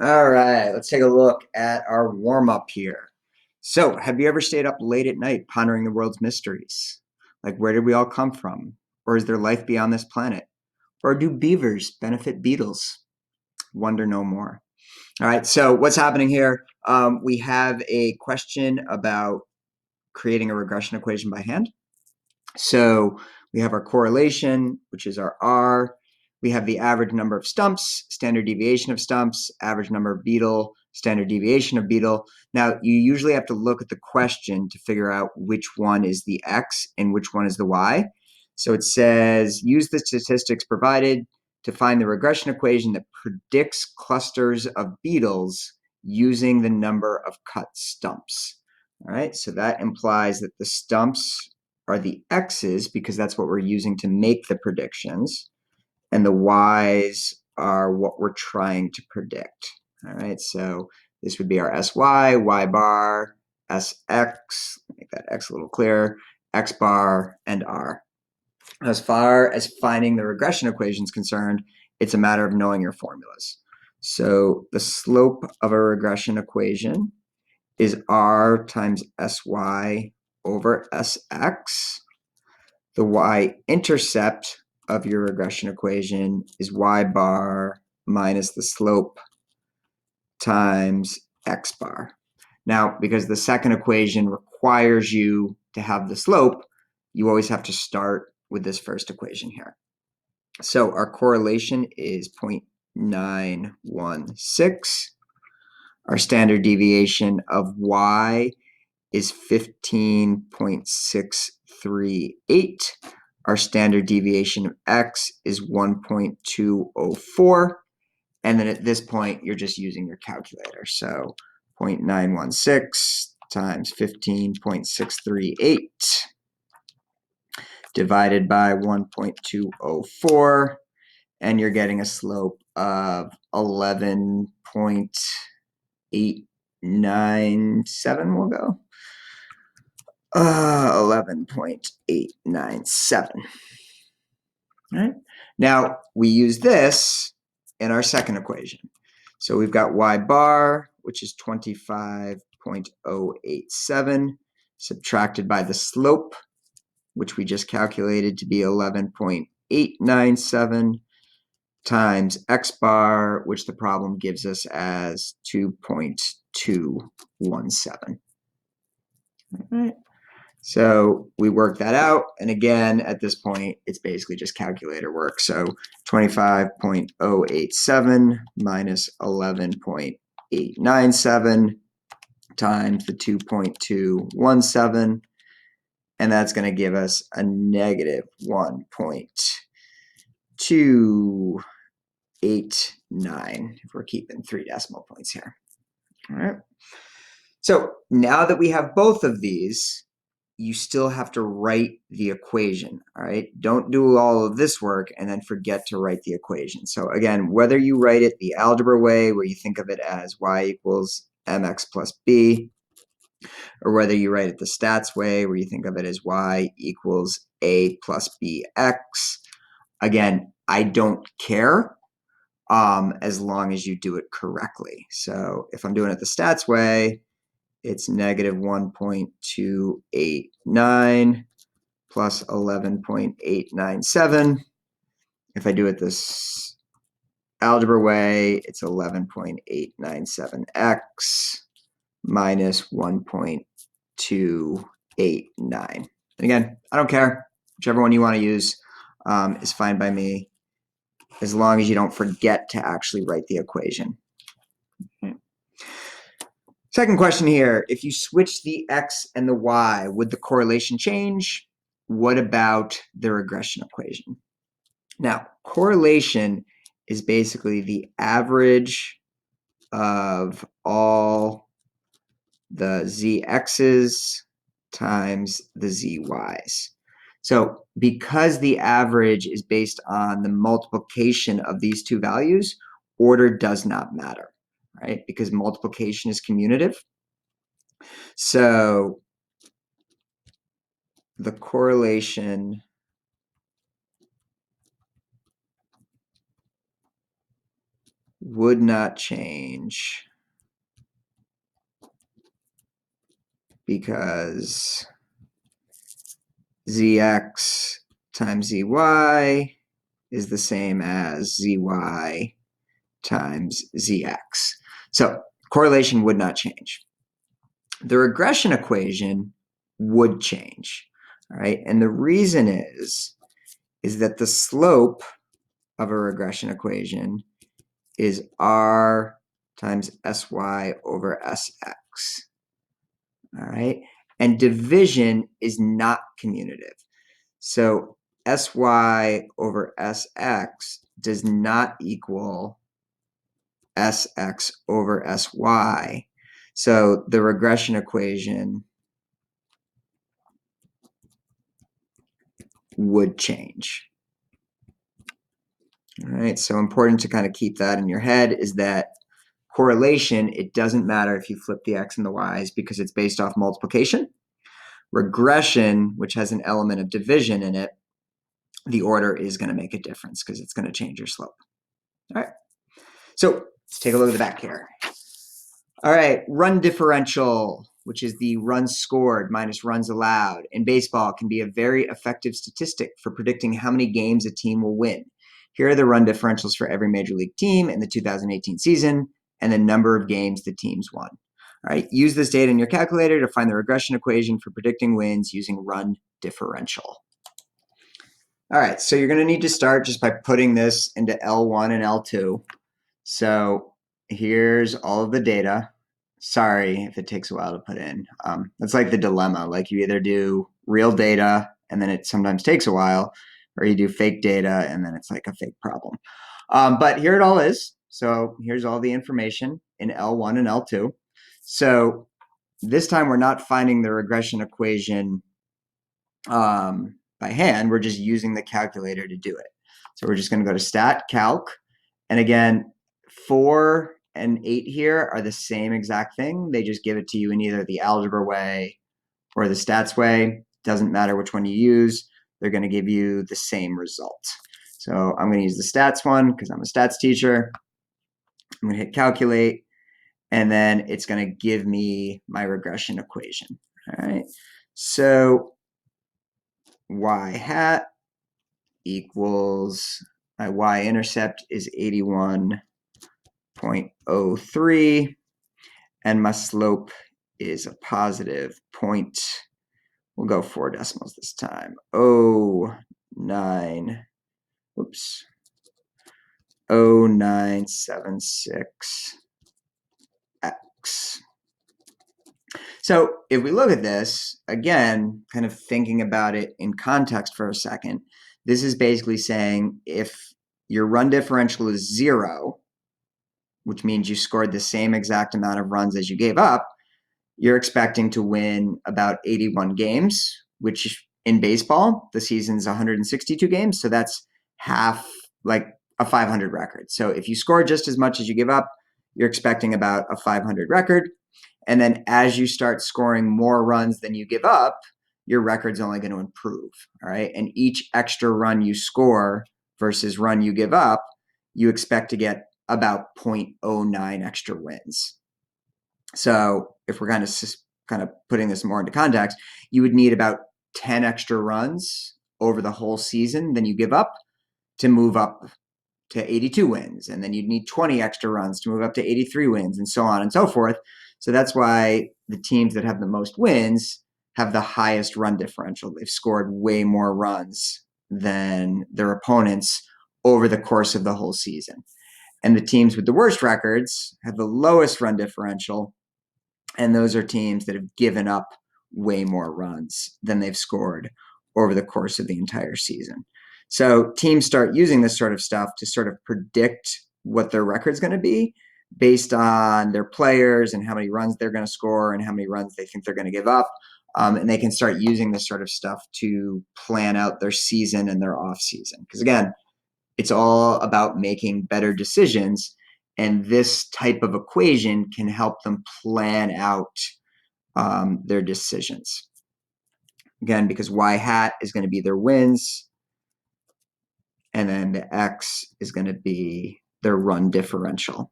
All right, let's take a look at our warm-up here. So, have you ever stayed up late at night pondering the world's mysteries? Like, where did we all come from? Or is there life beyond this planet? Or do beavers benefit beetles? Wonder no more. All right, so what's happening here? We have a question about creating a regression equation by hand. So we have our correlation, which is our R. We have the average number of stumps, standard deviation of stumps, average number of beetle, standard deviation of beetle. Now, you usually have to look at the question to figure out which one is the X and which one is the Y. So it says, use the statistics provided to find the regression equation that predicts clusters of beetles using the number of cut stumps. All right, so that implies that the stumps are the X's because that's what we're using to make the predictions, and the Y's are what we're trying to predict. All right, so this would be our SY, Y bar, SX, make that X a little clearer, X bar, and R. As far as finding the regression equation is concerned, it's a matter of knowing your formulas. So the slope of a regression equation is R times SY over SX. The y-intercept of your regression equation is y bar minus the slope times x bar. Now, because the second equation requires you to have the slope, you always have to start with this first equation here. So our correlation is 0.916. Our standard deviation of y is 15.638. Our standard deviation of x is 1.204. And then at this point, you're just using your calculator. So 0.916 times 15.638 divided by 1.204. And you're getting a slope of 11.897, we'll go. 11.897. All right. Now, we use this in our second equation. So we've got y bar, which is 25.087, subtracted by the slope, which we just calculated to be 11.897, times x bar, which the problem gives us as 2.217. All right. So we work that out, and again, at this point, it's basically just calculator work. So 25.087 minus 11.897 times the 2.217, and that's going to give us a negative 1.289 if we're keeping 3 decimal points here. All right. So now that we have both of these, you still have to write the equation, all right? Don't do all of this work and then forget to write the equation. So again, whether you write it the algebra way, where you think of it as y equals mx plus b, or whether you write it the stats way, where you think of it as y equals a plus bx, again, I don't care as long as you do it correctly. So if I'm doing it the stats way, it's negative 1.289 plus 11.897. If I do it this algebra way, it's 11.897x minus 1.289. And again, I don't care. Whichever one you want to use is fine by me, as long as you don't forget to actually write the equation. Second question here, if you switch the x and the y, would the correlation change? What about the regression equation? Now, correlation is basically the average of all the zx's times the zy's. So because the average is based on the multiplication of these two values, order does not matter, right? Because multiplication is commutative. So the correlation would not change because zx times zy is the same as zy times zx. So correlation would not change. The regression equation would change, all right? And the reason is that the slope of a regression equation is r times sy over sx, all right? And division is not commutative. So sy over sx does not equal sx over sy. So the regression equation would change. All right, so important to kind of keep that in your head is that correlation, it doesn't matter if you flip the x and the y's because it's based off multiplication. Regression, which has an element of division in it, the order is going to make a difference because it's going to change your slope. All right, so let's take a look at the back here. All right, run differential, which is the runs scored minus runs allowed in baseball, can be a very effective statistic for predicting how many games a team will win. Here are the run differentials for every major league team in the 2018 season and the number of games the teams won. All right, use this data in your calculator to find the regression equation for predicting wins using run differential. All right, so you're going to need to start just by putting this into L1 and L2. So here's all of the data. Sorry if it takes a while to put in. That's like the dilemma. Like you either do real data and then it sometimes takes a while, or you do fake data and then it's like a fake problem. But here it all is. So here's all the information in L1 and L2. So this time we're not finding the regression equation by hand. We're just using the calculator to do it. So we're just going to go to Stat Calc. And again, 4 and 8 here are the same exact thing. They just give it to you in either the algebra way or the stats way. Doesn't matter which one you use. They're going to give you the same result. So I'm going to use the stats one because I'm a stats teacher. I'm going to hit calculate, and then it's going to give me my regression equation. All right. So y hat equals, my y-intercept is 81.03, and my slope is a positive point. We'll go 4 decimals this time. 0976 x. So if we look at this, again, kind of thinking about it in context for a second, this is basically saying if your run differential is 0, which means you scored the same exact amount of runs as you gave up, you're expecting to win about 81 games, which in baseball, the season's 162 games. So that's half, like a 500 record. So if you score just as much as you give up, you're expecting about a 500 record. And then as you start scoring more runs than you give up, your record's only going to improve. All right. And each extra run you score versus run you give up, you expect to get about 0.09 extra wins. So if we're kind of putting this more into context, you would need about 10 extra runs over the whole season than you give up to move up to 82 wins. And then you'd need 20 extra runs to move up to 83 wins, and so on and so forth. So that's why the teams that have the most wins have the highest run differential. They've scored way more runs than their opponents over the course of the whole season. And the teams with the worst records have the lowest run differential, and those are teams that have given up way more runs than they've scored over the course of the entire season. So teams start using this sort of stuff to sort of predict what their record's going to be based on their players and how many runs they're going to score and how many runs they think they're going to give up. And they can start using this sort of stuff to plan out their season and their off season. Because again, it's all about making better decisions. And this type of equation can help them plan out their decisions. Again, because y hat is going to be their wins, and then the x is going to be their run differential.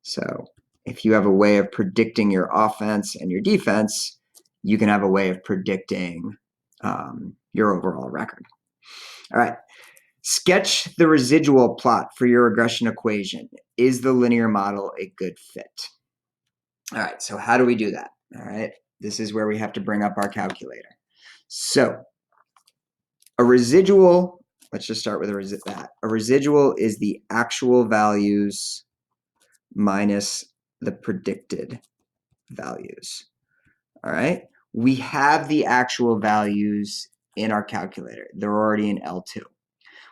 So if you have a way of predicting your offense and your defense, you can have a way of predicting your overall record. All right. Sketch the residual plot for your regression equation. Is the linear model a good fit? All right, so how do we do that? All right, this is where we have to bring up our calculator. So a residual, let's just start with that. A residual is the actual values minus the predicted values. All right, we have the actual values in our calculator. They're already in L2.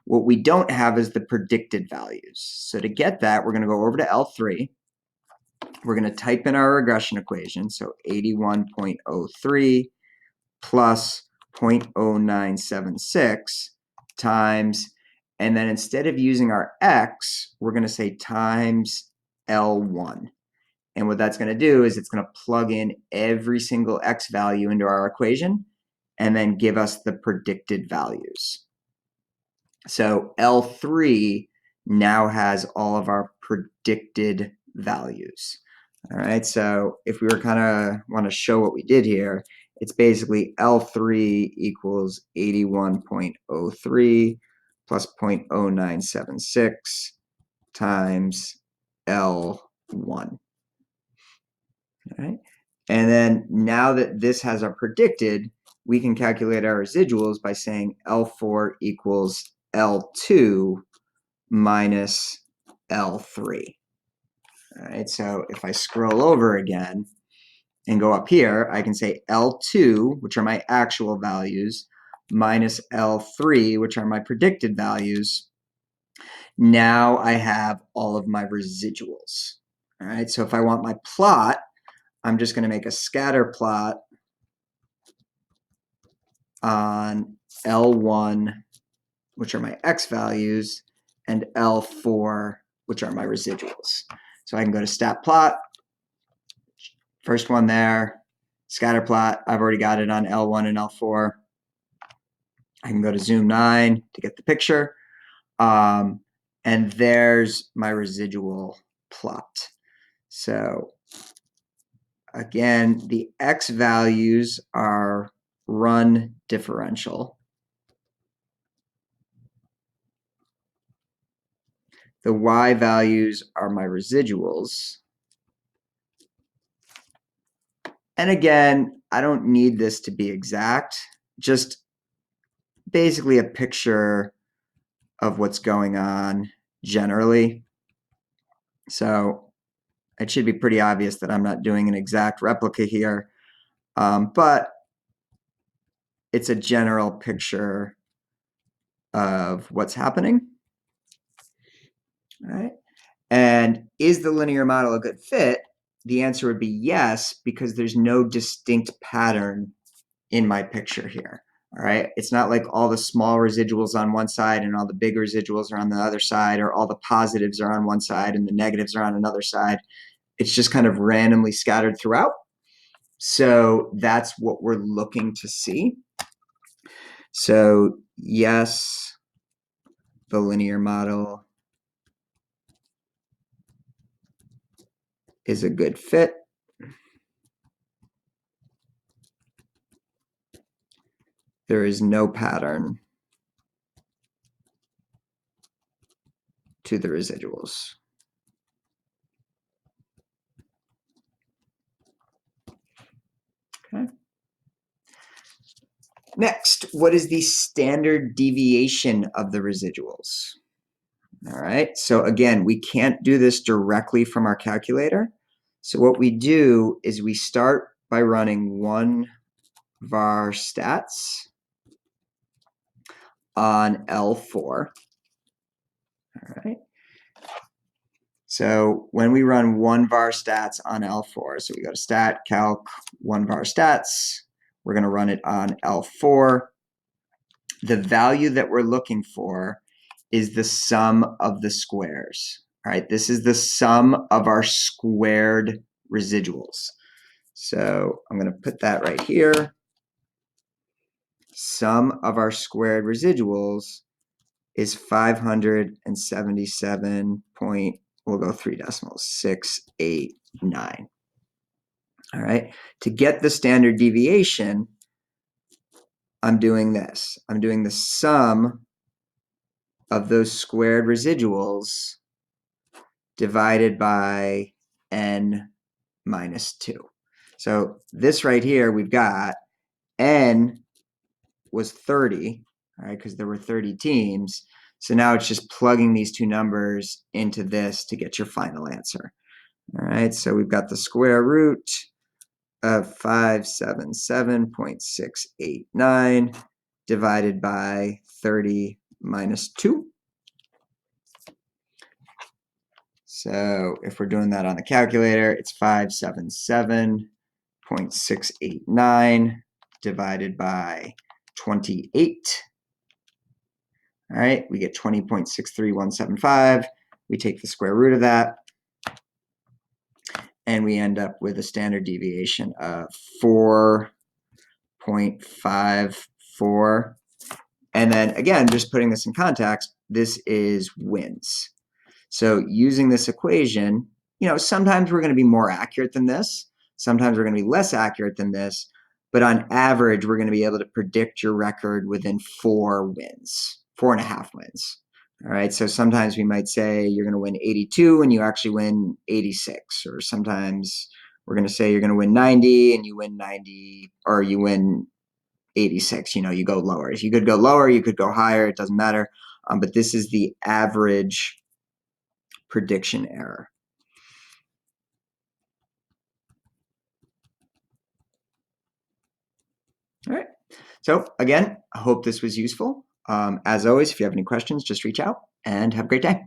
What we don't have is the predicted values. So to get that, we're going to go over to L3. We're going to type in our regression equation. So 81.03 plus 0.0976 times, and then instead of using our x, we're going to say times L1. And what that's going to do is it's going to plug in every single x value into our equation and then give us the predicted values. So L3 now has all of our predicted values. All right, so if we were kind of want to show what we did here, it's basically L3 equals 81.03 plus 0.0976 times L1. All right, and then now that this has our predicted, we can calculate our residuals by saying L4 equals L2 minus L3. All right, so if I scroll over again and go up here, I can say L2, which are my actual values, minus L3, which are my predicted values. Now I have all of my residuals. All right, so if I want my plot, I'm just going to make a scatter plot on L1, which are my x values, and L4, which are my residuals. So I can go to stat plot, first one there, scatter plot, I've already got it on L1 and L4. I can go to zoom 9 to get the picture. And there's my residual plot. So again, the x values are run differential. The y values are my residuals. And again, I don't need this to be exact, just basically a picture of what's going on generally. So it should be pretty obvious that I'm not doing an exact replica here, but it's a general picture of what's happening. All right. And is the linear model a good fit? The answer would be yes, because there's no distinct pattern in my picture here. All right. It's not like all the small residuals on one side and all the big residuals are on the other side, or all the positives are on one side and the negatives are on another side. It's just kind of randomly scattered throughout. So that's what we're looking to see. So yes, the linear model is a good fit. There is no pattern to the residuals. Okay. Next, what is the standard deviation of the residuals? All right, so again, we can't do this directly from our calculator. So what we do is we start by running one var stats on L4. All right. So when we run one var stats on L4, so we go to stat, calc, one var stats, we're going to run it on L4. The value that we're looking for is the sum of the squares. All right, this is the sum of our squared residuals. So I'm going to put that right here. Sum of our squared residuals is 577 point, we'll go 3 decimals, 689. All right, to get the standard deviation, I'm doing this. I'm doing the sum of those squared residuals divided by n minus 2. So this right here, we've got n was 30, all right, because there were 30 teams. So now it's just plugging these two numbers into this to get your final answer. All right, so we've got the square root of 577.689 divided by 30 minus 2. So if we're doing that on the calculator, it's 577.689 divided by 28. All right, we get 20.63175. We take the square root of that, and we end up with a standard deviation of 4.54. And then again, just putting this in context, this is wins. So using this equation, sometimes we're going to be more accurate than this. Sometimes we're going to be less accurate than this. But on average, we're going to be able to predict your record within 4 wins, 4.5 wins. All right, so sometimes we might say you're going to win 82 and you actually win 86. Or sometimes we're going to say you're going to win 90 and you win 90, or you win 86. You go lower. You could go lower, you could go higher, it doesn't matter. But this is the average prediction error. All right. So again, I hope this was useful. As always, if you have any questions, just reach out and have a great day.